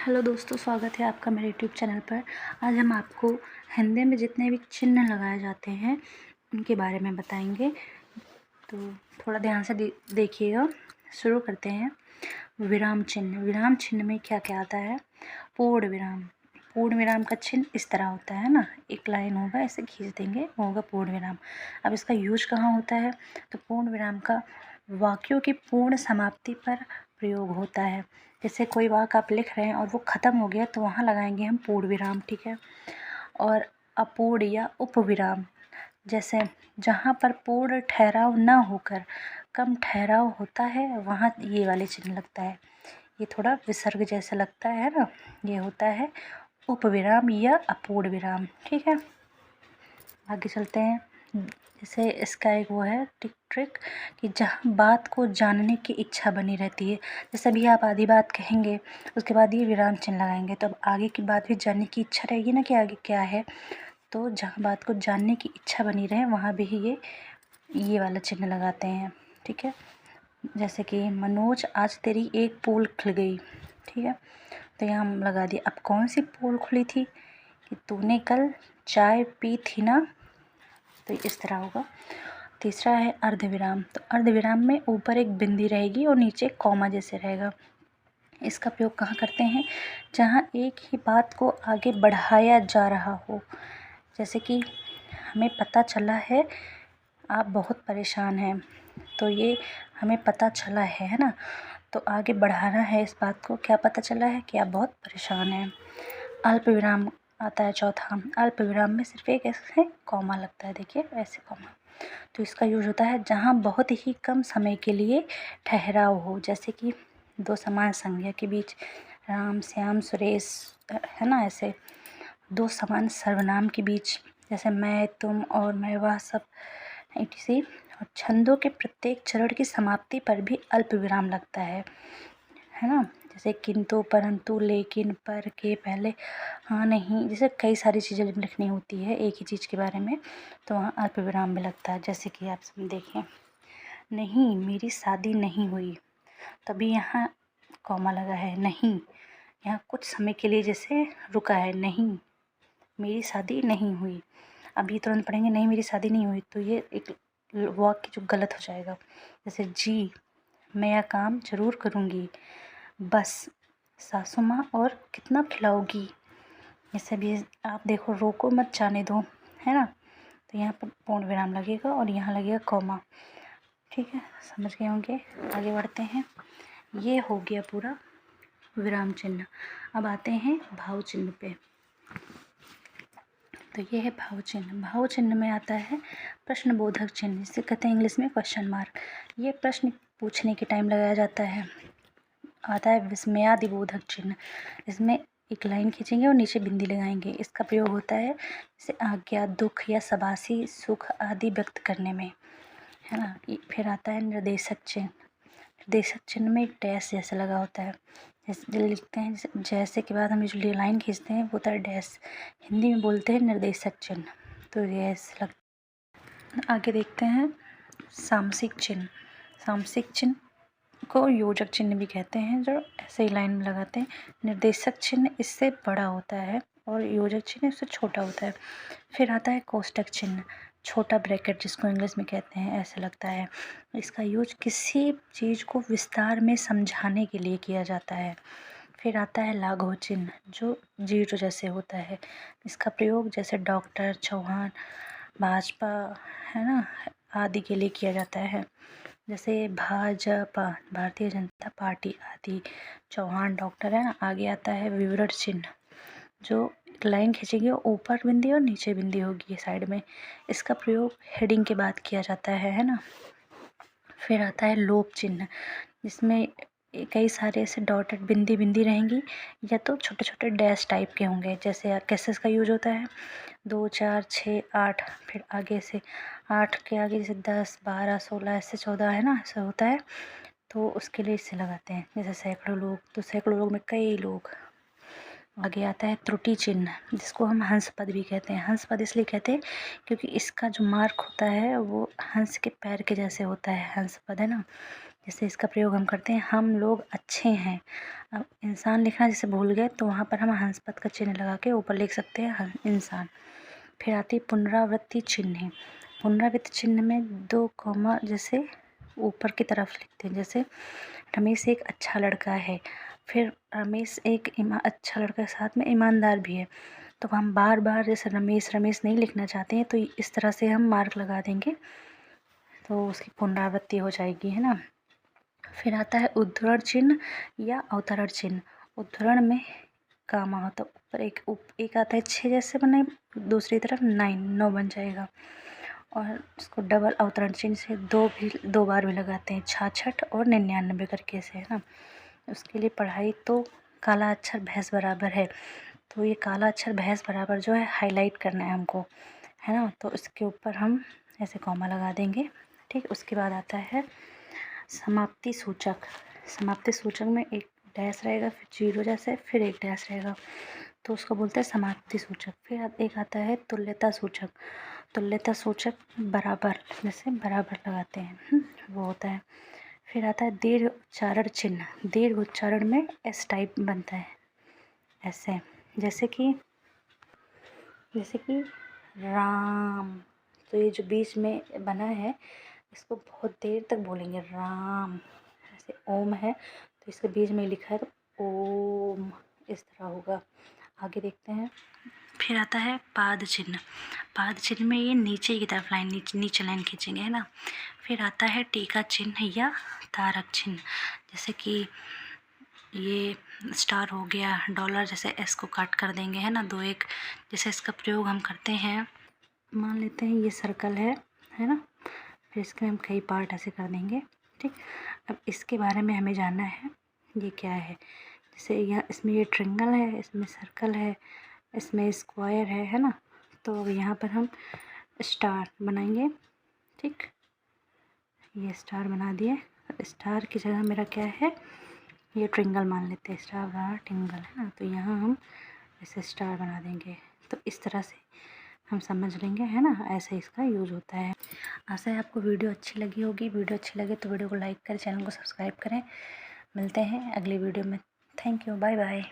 Hello दोस्तों, स्वागत है आपका मेरे यूट्यूब चैनल पर। आज हम आपको हिंदी में जितने भी चिन्ह लगाए जाते हैं उनके बारे में बताएंगे। तो थोड़ा ध्यान से देखिएगा। शुरू करते हैं। विराम चिन्ह। विराम चिन्ह में क्या क्या आता है? पूर्ण विराम। पूर्ण विराम का चिन्ह इस तरह होता है ना, एक लाइन होगा, ऐसे खींच देंगे, वो होगा पूर्ण विराम। अब इसका यूज कहाँ होता है? तो पूर्ण विराम का वाक्यों की पूर्ण समाप्ति पर प्रयोग होता है। जैसे कोई वाक्य आप लिख रहे हैं और वो ख़त्म हो गया तो वहाँ लगाएंगे हम पूर्ण विराम, ठीक है। और अपूर्ण या उपविराम, जैसे जहाँ पर पूर्ण ठहराव न होकर कम ठहराव होता है वहाँ ये वाले चिन्ह लगता है। ये थोड़ा विसर्ग जैसा लगता है ना, ये होता है उपविराम या अपूर्ण विराम, ठीक है। आगे चलते हैं। जैसे इसका एक वो है ट्रिक कि जहाँ बात को जानने की इच्छा बनी रहती है, जैसे अभी आप आधी बात कहेंगे उसके बाद ये विराम चिन्ह लगाएंगे तो अब आगे की बात भी जानने की इच्छा रहेगी ना कि आगे क्या है। तो जहाँ बात को जानने की इच्छा बनी रहे वहाँ भी ये वाला चिन्ह लगाते हैं, ठीक है। जैसे कि मनोज आज तेरी एक पोल खुल गई, ठीक है। तो यहाँ हम लगा दिए। अब कौन सी पोल खुली थी? कि तूने कल चाय पी थी ना। तो इस तरह होगा। तीसरा है अर्धविराम। तो अर्धविराम में ऊपर एक बिंदी रहेगी और नीचे कॉमा जैसे रहेगा। इसका प्रयोग कहाँ करते हैं? जहाँ एक ही बात को आगे बढ़ाया जा रहा हो। जैसे कि हमें पता चला है आप बहुत परेशान हैं, तो ये हमें पता चला है ना, तो आगे बढ़ाना है इस बात को। क्या पता चला है? कि आप बहुत परेशान हैं। अल्प विराम आता है चौथा। अल्प विराम में सिर्फ एक ऐसे कॉमा लगता है, देखिए ऐसे कॉमा। तो इसका यूज होता है जहाँ बहुत ही कम समय के लिए ठहराव हो। जैसे कि दो समान संज्ञा के बीच, राम श्याम सुरेश, है ना, ऐसे दो समान सर्वनाम के बीच, जैसे मैं तुम और मैं वह सब, इसी। और छंदों के प्रत्येक चरण की समाप्ति पर भी अल्प विराम लगता है ना। जैसे किंतु परंतु लेकिन पर के पहले हाँ नहीं, जैसे कई सारी चीज़ें लिखनी होती है एक ही चीज़ के बारे में, तो वहाँ अल्प विराम भी लगता है। जैसे कि आप सब देखें, नहीं मेरी शादी नहीं हुई, तभी यहाँ कॉमा लगा है। नहीं यहाँ कुछ समय के लिए जैसे रुका है, नहीं मेरी शादी नहीं हुई। अभी तुरंत पढ़ेंगे नहीं मेरी शादी नहीं हुई तो ये एक वाक्य जो गलत हो जाएगा। जैसे जी मैं यह काम ज़रूर करूँगी, बस सासू माँ और कितना खिलाओगी। जैसे भी आप देखो, रोको मत जाने दो, है ना, तो यहाँ पर पूर्ण विराम लगेगा और यहाँ लगेगा कॉमा, ठीक है। समझ गए होंगे। आगे बढ़ते हैं। ये हो गया पूरा विराम चिन्ह। अब आते हैं भाव चिन्ह पे। तो ये है भाव चिन्ह। भाव चिन्ह में आता है प्रश्नबोधक चिन्ह, जिसे कहते हैं इंग्लिश में क्वेश्चन मार्क। ये प्रश्न पूछने के टाइम लगाया जाता है। आता है विस्मयादिबोधक चिन्ह। इसमें एक लाइन खींचेंगे और नीचे बिंदी लगाएंगे। इसका प्रयोग होता है जैसे आज्ञा, दुख या शाबाशी, सुख आदि व्यक्त करने में, है ना। फिर आता है निर्देशक चिन्ह। निर्देशक चिन्ह में एक डैश जैसा लगा होता है। जैसे लिखते हैं, जैसे के बाद हम जो लाइन खींचते हैं वो होता है डैश। हिंदी में बोलते हैं निर्देशक चिन्ह। तो ये ऐसे लगता। आगे देखते हैं सामसिक चिन्ह। सामसिक चिन्ह को योजक चिन्ह भी कहते हैं, जो ऐसे ही लाइन में लगाते हैं। निर्देशक चिन्ह इससे बड़ा होता है और योजक चिन्ह इससे छोटा होता है। फिर आता है कोष्टक चिन्ह, छोटा ब्रैकेट जिसको इंग्लिश में कहते हैं, ऐसे लगता है। इसका यूज किसी चीज़ को विस्तार में समझाने के लिए किया जाता है। फिर आता है लाघव चिन्ह, जो जीरो जैसे होता है। इसका प्रयोग जैसे डॉक्टर, चौहान, भाजपा, है ना, आदि के लिए किया जाता है। जैसे भाजपा, भारतीय जनता पार्टी आदि, चौहान डॉक्टर, है ना। आगे आता है विवरण चिन्ह, जो लाइन खींचेंगे ऊपर बिंदी और नीचे बिंदी होगी साइड में। इसका प्रयोग हेडिंग के बाद किया जाता है ना। फिर आता है लोप चिन्ह, जिसमें कई सारे ऐसे डॉटेड बिंदी बिंदी रहेंगी या तो छोटे छोटे डैश टाइप के होंगे। जैसे कैसे इसका यूज होता है? 2 4 6 8, फिर आगे से 8 के आगे जैसे 10 12 16 ऐसे 14, है ना, ऐसा होता है। तो उसके लिए इसे लगाते हैं। जैसे सैकड़ों लोग, तो सैकड़ों लोग में कई लोग। आगे आता है त्रुटि चिन्ह, जिसको हम हंस पद भी कहते हैं। हंस पद इसलिए कहते हैं क्योंकि इसका जो मार्क होता है वो हंस के पैर के जैसे होता है, हंस पद, है ना। जैसे इसका प्रयोग हम करते हैं, हम लोग अच्छे हैं। अब इंसान लिखना जैसे भूल गए तो वहाँ पर हम हंस पद का चिन्ह लगा के ऊपर लिख सकते हैं इंसान। फिर आती है पुनरावृत्ति चिन्ह। पुनरावृत्ति चिन्ह में 2 कॉमा जैसे ऊपर की तरफ लिखते हैं। जैसे रमेश एक अच्छा लड़का है, फिर रमेश एक अच्छा लड़का के साथ में ईमानदार भी है। तो हम बार बार जैसे रमेश रमेश नहीं लिखना चाहते हैं तो इस तरह से हम मार्क लगा देंगे, तो उसकी पुनरावृत्ति हो जाएगी, है ना। फिर आता है उद्धरण चिन्ह या अवतरण चिन्ह। उद्धरण में कामा होता है, ऊपर एक आता है 6 जैसे बने, दूसरी तरफ 9 बन जाएगा। और इसको डबल अवतरण चिन्ह से 2 बार भी लगाते हैं, 66 और 99 करके से, है ना। उसके लिए पढ़ाई तो काला अक्षर भैंस बराबर है, तो ये काला अक्षर भैंस बराबर जो है हाईलाइट करना है हमको, है ना। तो इसके ऊपर हम ऐसे कॉमा लगा देंगे, ठीक। उसके बाद आता है समाप्ति सूचक। समाप्ति सूचक में एक डैश रहेगा, फिर 0 जैसे, फिर एक डैश रहेगा, तो उसको बोलते हैं समाप्ति सूचक। फिर एक आता है तुल्यता सूचक। तुल्यता सूचक बराबर, जैसे बराबर लगाते हैं, वो होता है। फिर आता है दीर्घ उच्चारण चिन्ह। दीर्घ उच्चारण में एस टाइप बनता है, ऐसे, जैसे कि राम। तो ये जो बीच में बना है इसको बहुत देर तक बोलेंगे, राम। ऐसे ओम है तो इसके बीच में लिखा है तो ओम, इस तरह होगा। आगे देखते हैं। फिर आता है पाद चिन्ह। पाद चिन्ह में ये नीचे की तरफ लाइन, नीचे लाइन खींचेंगे, है ना। फिर आता है टीका चिन्ह या तारक चिन्ह। जैसे कि ये स्टार हो गया, डॉलर, जैसे एस को काट कर देंगे, है ना, 2 1। जैसे इसका प्रयोग हम करते हैं, मान लेते हैं ये सर्कल है ना, फिर इसके हम कई पार्ट ऐसे कर देंगे, ठीक। अब इसके बारे में हमें जानना है ये क्या है। जैसे यहाँ इसमें ये ट्रायंगल है, इसमें सर्कल है, इसमें स्क्वायर है ना। तो अब यहाँ पर हम स्टार बनाएंगे, ठीक। ये स्टार बना दिए। स्टार की जगह मेरा क्या है, ये ट्रायंगल मान लेते हैं, स्टार बना ट्रायंगल, है ना। तो यहाँ हम ऐसे स्टार बना देंगे, तो इस तरह से हम समझ लेंगे, है ना। ऐसे इसका यूज होता है। आशा है आपको वीडियो अच्छी लगी होगी। वीडियो अच्छी लगे तो वीडियो को लाइक करें, चैनल को सब्सक्राइब करें। मिलते हैं अगली वीडियो में। Thank you, bye bye.